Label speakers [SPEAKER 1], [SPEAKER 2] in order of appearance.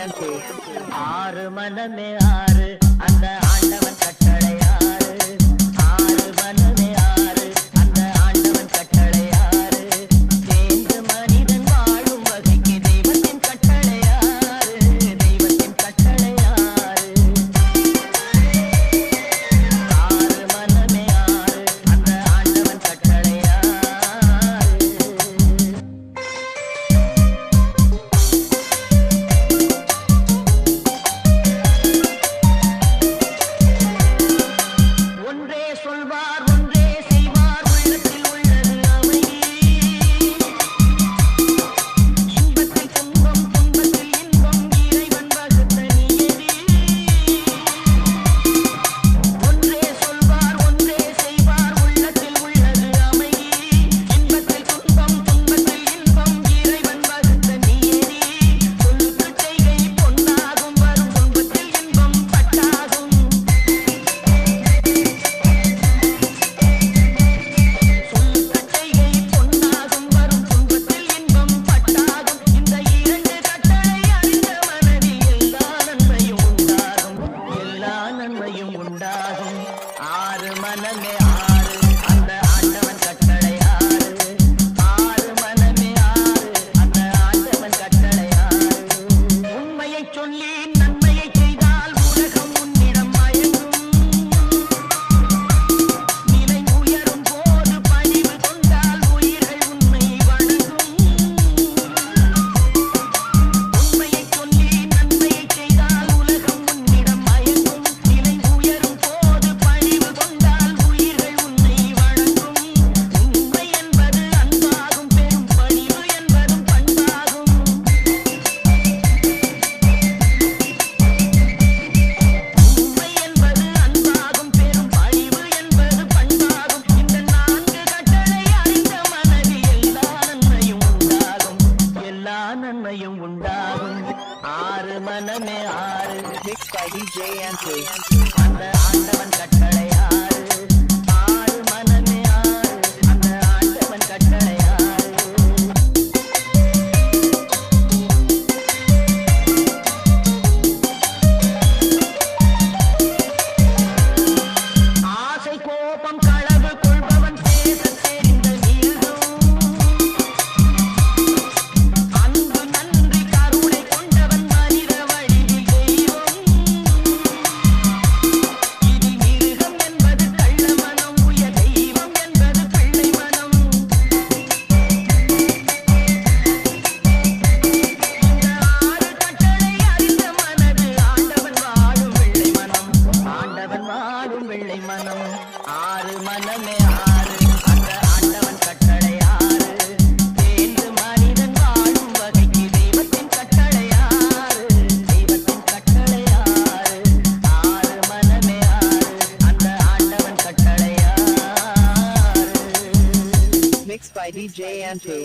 [SPEAKER 1] Andrew.
[SPEAKER 2] ஆறு மனமே ஆறு அந்த ஆண்டவன் கட்டளை ஆறு. ஆறு மனமே ஆறு அந்த ஆண்டவன் கட்டளை ஆறு. சேர்ந்து மனிதன் வாழும் வகைக்கு தெய்வத்தின் கட்டளை ஆறு. தெய்வத்தின் கட்டளை ஆறு. ஆறு மனமே ஆறு அந்த ஆண்டவன் கட்டளை ஆறு. ஒன்றே சொல்வார் ஒன்றே செய்வார் உள்ளத்தில் உள்ளது அமைதி. இன்பத்தில் துன்பம் துன்பத்தில் இன்பம் இறைவன் வகுத்த நியதி. ஒன்றே சொல்வார் ஒன்றே செய்வார் உள்ளத்தில் உள்ளது அமைதி. இன்பத்தில் துன்பம் துன்பத்தில் இன்பம் இறைவன் வகுத்த நியதி. சொல்லுக்கு செய்கை பொன்னாகும் வரும் துன்பத்தில் இன்பம் பட்டாகும். செய்கை பொன்னாகும் வரும் துன்பத்தில் இன்பம் பட்டாகும். இந்த இரண்டு கட்டளை அறிந்த மனதில் எல்லா நன்மையும் உண்டாகும். எல்லா நன்மையும் உண்டாகும். ஆறு மனமே ஆறு அந்த ஆண்டவன் கட்டளை ஆறு. ஆறு மனமே ஆறு அந்த ஆண்டவன் கட்டளை ஆறு. உண்மையை சொல்லி நன்மையை செய்தால் உலகம் உன்னிடம் மயங்கும். நிலை உயரும் போது பணிவு கொண்டால் உயிர்கள் உன்னை வணங்கும். உண்மையை சொல்லி நன்மையை செய்தால் உலகம் உன்னிடம் மயங்கும். நிலை உயரும் போது பணிவு கொண்டால் உயிர்கள் உன்னை வணங்கும். உண்மை என்பது அன்பாகும் பெரும் பணிவு என்பதும் பண்பாகும். உண்மை என்பது அன்பாகும் பெரும் பணிவு என்பது பண்பாகும். இந்த நான்கு கட்டளை அறிந்த மனதில் எல்லா நன்மையும் உண்டாகும். எல்லா நன்மையும் உண்டாகும். ஆறு மனமே ஆறு
[SPEAKER 1] Mixed by DJ Andrew.
[SPEAKER 2] அந்த ஆண்டவன் கட்டளை ஆறு. ஆறு மனமே ஆறு அந்த ஆண்டவன் கட்டளை ஆறு. ஆசை கோபம் களவு கொள்பவன் பேசத் தெரிந்த மிருகம். அன்பு நன்றி கருணை கொண்டவன் மனித வழியில் தெய்வம். இதில் மிருகம் என்பது கள்ள மனம் உயர் தெய்வம் என்பது பிள்ளை மனம். இந்த ஆறு கட்டளை அறிந்த மனது ஆண்டவன் வாழும் வெள்ளை மனம். ஆண்டவன் வாழும் வெள்ளை மனம். ஆறு மனமே ஆறு அந்த ஆண்டவன் கட்டளை ஆறு. சேர்ந்து மனிதன் வாழும் வகைக்கு தெய்வத்தின் கட்டளை ஆறு. தெய்வத்தின் கட்டளை ஆறு. ஆறு மனமே ஆறு அந்த ஆண்டவன் கட்டளை ஆறு.
[SPEAKER 1] Mixed by DJ Andrew.